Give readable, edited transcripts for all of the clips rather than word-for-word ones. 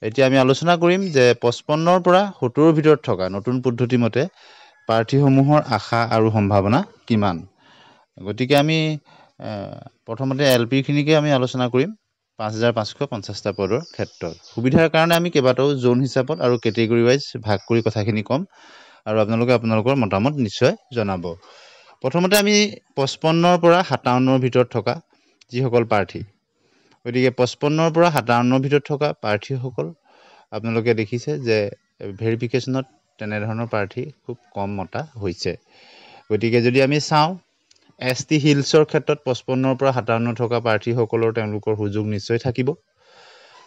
এতিয়া আমি আলোচনা কৰিম যে 55ৰ পৰা 70ৰ ভিতৰত থকা নতুন পদ্ধতি মতে প্ৰাৰ্থীসমূহৰ আশা আৰু সম্ভাৱনা কিমান। গতিকে আমি প্ৰথমতে এলপি খিনিকে আমি আলোচনা কৰিম 5550টা পদৰ ক্ষেত্ৰত। সুবিধাৰ কাৰণে আমি কেইবাটাও জোন হিচাপত আৰু কেটেগৰী ৱাইজ ভাগ কৰি কথাখিনি ক'ম আৰু আপোনালোকে আপোনালোকৰ মতামত নিশ্চয় জনাব। প্ৰথমতে আমি 55ৰ পৰা 57ৰ ভিতৰত থকা যিসকল প্ৰাৰ্থী, গতিকে 55ৰ পৰা 57ৰ ভিতৰত থকা প্ৰাৰ্থীসকল আপোনালোকে দেখিছে যে ভেৰিফিকেশ্যনত তেনেধৰণৰ প্ৰাৰ্থী খুব কম মতা হৈছে। গতিকে যদি আমি চাওঁ ST হিলছৰ ক্ষেত্ৰত 55ৰ পৰা 57 থকা প্ৰাৰ্থীসকলৰ তেওঁলোকৰ সুযোগ নিশ্চয় থাকিব।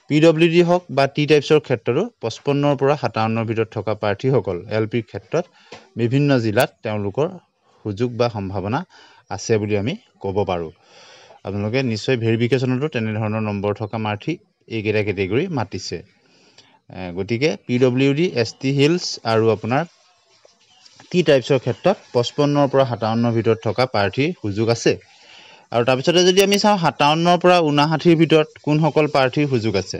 PWD হওক বা টি টাইপছৰ ক্ষেত্ৰতো 55ৰ পৰা 57ৰ ভিতৰত থকা প্ৰাৰ্থীসকল LPৰ ক্ষেত্ৰত বিভিন্ন জিলাত তেওঁলোকৰ সুযোগ বা সম্ভাৱনা আছে বুলি আমি ক'ব পাৰোঁ। আপোনালোকে নিশ্চয় ভেৰিফিকেশ্যনতো তেনেধৰণৰ নম্বৰ থকা প্ৰাৰ্থী এইকেইটা কেটেগৰী মাতিছে। গতিকে PWD, ST হিলছ আৰু আপোনাৰ টি টাইপছৰ ক্ষেত্ৰত 55ৰ পৰা 57ৰ ভিতৰত থকা প্ৰাৰ্থীৰ সুযোগ আছে। আৰু তাৰপিছতে যদি আমি চাওঁ 57ৰ পৰা 59ৰ ভিতৰত কোনসকল প্ৰাৰ্থীৰ সুযোগ আছে।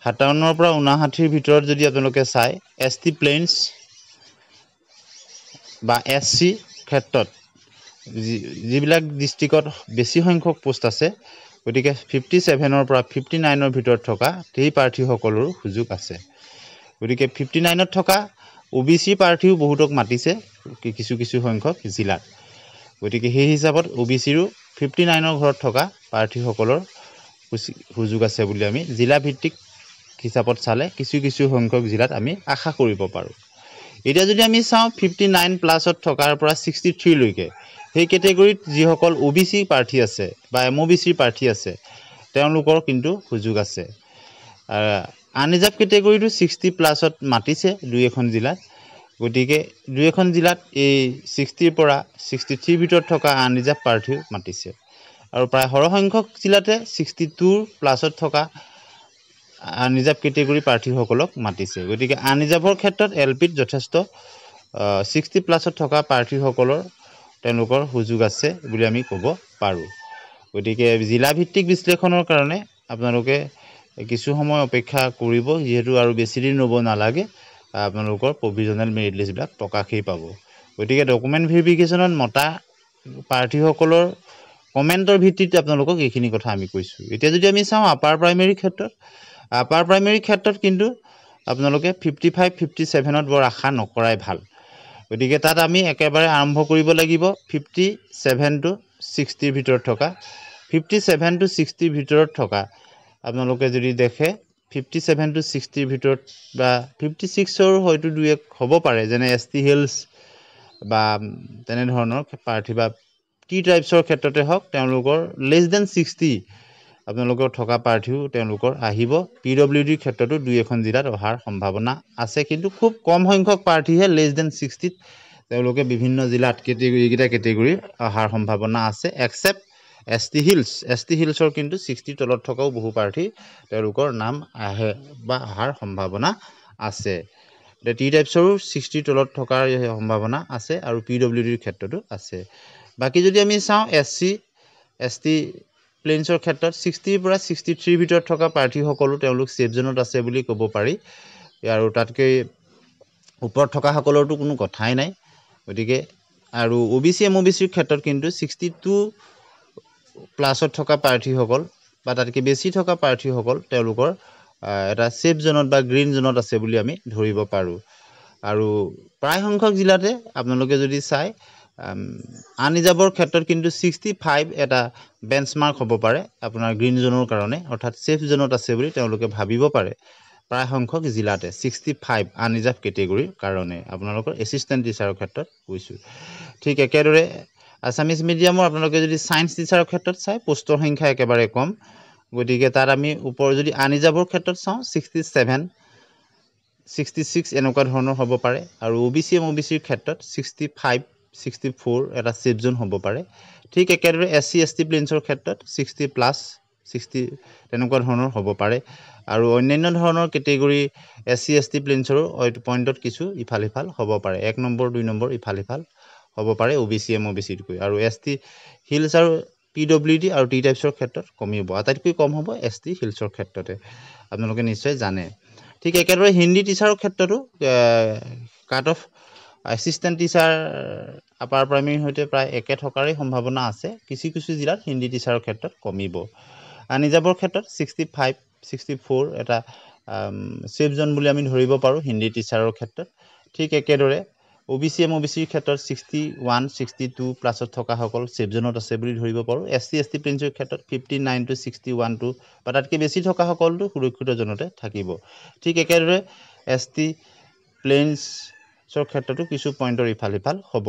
57ৰ পৰা 59ৰ ভিতৰত যদি আপোনালোকে চায় ST প্লেইনছ বা SC ক্ষেত্ৰত যিবিলাক ডিষ্ট্ৰিক্টত বেছি সংখ্যক পোষ্ট আছে, গতিকে 57ৰ পৰা 59ৰ ভিতৰত থকা সেই প্ৰাৰ্থীসকলৰো সুযোগ আছে। গতিকে 59ত থকা OBC প্ৰাৰ্থীও বহুতক মাতিছে কিছু সংখ্যক জিলাত। গতিকে সেই হিচাপত OBCৰো 59ৰ ঘৰত থকা প্ৰাৰ্থীসকলৰ সুযোগ আছে বুলি আমি জিলা ভিত্তিক হিচাপত চালে কিছু সংখ্যক জিলাত আমি আশা কৰিব পাৰোঁ। এতিয়া যদি আমি চাওঁ 59 প্লাছত থকাৰ পৰা 63 লৈকে সেই কেটেগৰীত যিসকল OBC প্ৰাৰ্থী আছে বা MOBC প্ৰাৰ্থী আছে তেওঁলোকৰ কিন্তু সুযোগ আছে। আনৰিজাৰ্ভ কেটেগৰীটো 60 প্লাছত মাতিছে দুই এখন জিলাত। গতিকে দুই এখন জিলাত এই 60ৰ পৰা 63 ভিতৰত থকা আনৰিজাৰ্ভ প্ৰাৰ্থীও মাতিছে আৰু প্ৰায় সৰহসংখ্যক জিলাতে 62 প্লাছত থকা আনৰিজাৰ্ভ কেটেগৰী প্ৰাৰ্থীসকলক মাতিছে। গতিকে আনৰিজাৰ্ভৰ ক্ষেত্ৰত LPত যথেষ্ট 60 প্লাছত থকা প্ৰাৰ্থীসকলৰ তেওঁলোকৰ সুযোগ আছে বুলি আমি ক'ব পাৰোঁ। গতিকে জিলা ভিত্তিক বিশ্লেষণৰ কাৰণে আপোনালোকে কিছু সময় অপেক্ষা কৰিব, যিহেতু আৰু বেছি দিন ৰ'ব নালাগে, আপোনালোকৰ প্ৰভিজনেল মেৰিট লিষ্টবিলাক প্ৰকাশেই পাব। গতিকে ডকুমেণ্ট ভেৰিফিকেশ্যনত মতা প্ৰাৰ্থীসকলৰ কমেণ্টৰ ভিত্তিত আপোনালোকক এইখিনি কথা আমি কৈছোঁ। এতিয়া যদি আমি চাওঁ আপাৰ প্ৰাইমেৰী ক্ষেত্ৰত কিন্তু আপোনালোকে 55, 57ত বৰ আশা নকৰাই ভাল। গতিকে তাত আমি একেবাৰে আৰম্ভ কৰিব লাগিব 57 to 60ৰ ভিতৰত থকা। 57 to 60ৰ ভিতৰত থকা আপোনালোকে যদি দেখে 57 to 60ৰ ভিতৰত বা 56ৰ হয়তো দুই এক হ'ব পাৰে, যেনে ST হিলছ বা তেনেধৰণৰ প্ৰাৰ্থী বা টি ট্ৰাইবছৰ ক্ষেত্ৰতে হওক তেওঁলোকৰ লেছ দেন 60 আপোনালোকৰ থকা প্ৰাৰ্থীও তেওঁলোকৰ আহিব। PWDৰ ক্ষেত্ৰতো দুই এখন জিলাত অহাৰ সম্ভাৱনা আছে, কিন্তু খুব কম সংখ্যক প্ৰাৰ্থীহে লেছ দেন 60ত তেওঁলোকে বিভিন্ন জিলাত এইকেইটা কেটেগৰী অহাৰ সম্ভাৱনা আছে, একচেপ্ট ST হিলছৰ কিন্তু 60ৰ তলত থকাও বহু প্ৰাৰ্থী তেওঁলোকৰ নাম আহে বা অহাৰ সম্ভাৱনা আছে। টি টাইপছৰো 60ৰ তলত থকাৰ সম্ভাৱনা আছে আৰু PWDৰ ক্ষেত্ৰতো আছে। বাকী যদি আমি চাওঁ ST প্লেইনছৰ ক্ষেত্ৰত 60ৰ পৰা 63ৰ ভিতৰত থকা প্ৰাৰ্থীসকলো তেওঁলোক ছেফ জোনত আছে বুলি ক'ব পাৰি, আৰু তাতকৈ ওপৰত থকাসকলৰতো কোনো কথাই নাই। গতিকে আৰু OBC MOBCৰ ক্ষেত্ৰত কিন্তু 62 প্লাছত থকা প্ৰাৰ্থীসকল বা তাতকৈ বেছি থকা প্ৰাৰ্থীসকল তেওঁলোকৰ এটা ছেফ জোনত বা গ্ৰীণ জোনত আছে বুলি আমি ধৰিব পাৰোঁ। আৰু প্ৰায় সংখ্যক জিলাতে আপোনালোকে যদি চায় আনৰিজাৰ্ভৰ ক্ষেত্ৰত কিন্তু 65 এটা বেঞ্চমাৰ্ক হ'ব পাৰে আপোনাৰ গ্ৰীণ জোনৰ কাৰণে, অৰ্থাৎ ছেফ জোনত আছে বুলি তেওঁলোকে ভাবিব পাৰে প্ৰায় সংখ্যক জিলাতে 65 আনৰিজাৰ্ভ কেটেগৰীৰ কাৰণে। আপোনালোকৰ এছিষ্টেণ্ট টিচাৰৰ ক্ষেত্ৰত কৈছোঁ। ঠিক একেদৰে আছামিজ মিডিয়ামৰ আপোনালোকে যদি ছায়েন্স টিচাৰৰ ক্ষেত্ৰত চায় পোষ্টৰ সংখ্যা একেবাৰে কম। গতিকে তাত আমি ওপৰ যদি আনৰিজাৰ্ভৰ ক্ষেত্ৰত চাওঁ 67, 66 এনেকুৱা ধৰণৰ হ'ব পাৰে, আৰু OBC MOBCৰ ক্ষেত্ৰত 65, 64 এটা ছেফ জোন হ'ব পাৰে। ঠিক একেদৰে SC ST প্লেইনছৰ ক্ষেত্ৰত 60 প্লাছ 60 তেনেকুৱা ধৰণৰ হ'ব পাৰে, আৰু অন্যান্য ধৰণৰ কেটেগৰী SC ST প্লেইনছৰো পইণ্টত কিছু ইফাল সিফাল হ'ব পাৰে, 1 নম্বৰ 2 নম্বৰ ইফাল সিফাল হ'ব পাৰে OBC MOBCতকৈ। আৰু ST হিলছ আৰু PWD আৰু টি টাইপছৰ ক্ষেত্ৰত কমিব, আটাইতকৈ কম হ'ব ST হিলছৰ ক্ষেত্ৰতে, আপোনালোকে নিশ্চয় জানে। ঠিক একেদৰে হিন্দী টিচাৰৰ ক্ষেত্ৰতো cut off assistant teacher upper প্ৰাইমেৰীৰ সৈতে প্ৰায় একে থকাৰেই সম্ভাৱনা আছে। কিছু কিছু জিলাত হিন্দী টিচাৰৰ ক্ষেত্ৰত কমিব। আনৰিজাৰ্ভৰ ক্ষেত্ৰত 65, 64 এটা ছেফ জ'ন বুলি আমি ধৰিব পাৰোঁ হিন্দী টিচাৰৰ ক্ষেত্ৰত। ঠিক একেদৰে OBC MOBCৰ ক্ষেত্ৰত 61, 62 প্লাছত থকাসকল ছেফ জ'নত আছে বুলি ধৰিব পাৰোঁ। SC ST প্লেইনছৰ ক্ষেত্ৰত 59 to 61 বা তাতকৈ বেছি থকাসকলটো সুৰক্ষিত জ'নতে থাকিব। ঠিক একেদৰে ST প্লেইনছৰ ক্ষেত্ৰতো কিছু পইণ্টৰ ইফাল সিফাল হ'ব।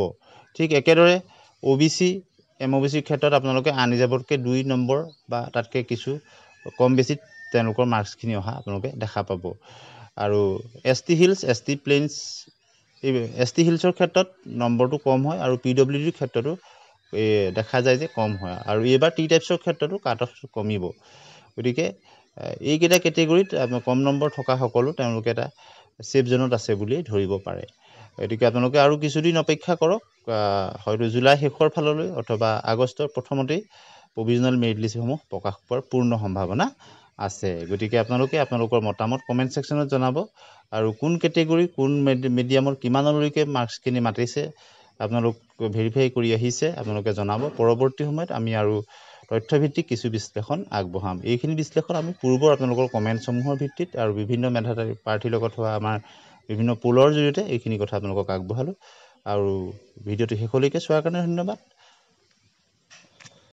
ঠিক একেদৰে OBC MOBCৰ ক্ষেত্ৰত আপোনালোকে আনৰিজাৰ্ভতকৈ 2 নম্বৰ বা তাতকৈ কিছু কম বেছি তেওঁলোকৰ মাৰ্কছখিনি অহা আপোনালোকে দেখা পাব। আৰু ST hills ST plains ST হিলছৰ ক্ষেত্ৰত নম্বৰটো কম হয় আৰু PWDৰ ক্ষেত্ৰতো দেখা যায় যে কম হয়। আৰু এইবাৰ টি টাইপছৰ ক্ষেত্ৰতো কাট অফ কমিব। গতিকে এইকেইটা কেটেগৰীত কম নম্বৰ থকা সকলো তেওঁলোকে এটা ছেফ জ'নত আছে বুলি ধৰিব পাৰে। গতিকে আপোনালোকে আৰু কিছুদিন অপেক্ষা কৰক, হয়তো জুলাই শেষৰ ফাললৈ অথবা আগষ্টৰ প্ৰথমতেই প্ৰভিজনেল মেৰিট লিষ্টসমূহ প্ৰকাশ পোৱাৰ পূৰ্ণ সম্ভাৱনা আছে। গতিকে আপোনালোকে আপোনালোকৰ মতামত কমেণ্ট ছেকশ্যনত জনাব আৰু কোন কেটেগৰী কোন মিডিয়ামৰ কিমানলৈকে মাৰ্কছখিনি মাতিছে আপোনালোক ভেৰিফাই কৰি আহিছে আপোনালোকে জনাব। পৰৱৰ্তী সময়ত আমি আৰু তথ্যভিত্তিক কিছু বিশ্লেষণ আগবঢ়াম। এইখিনি বিশ্লেষণ আমি পূৰ্বৰ আপোনালোকৰ কমেণ্টসমূহৰ ভিত্তিত আৰু বিভিন্ন মেধাতাৰী প্ৰাৰ্থীৰ লগত হোৱা আমাৰ বিভিন্ন পোলৰ জৰিয়তে এইখিনি কথা আপোনালোকক আগবঢ়ালোঁ। আৰু ভিডিঅ'টো শেষলৈকে চোৱাৰ কাৰণে ধন্যবাদ।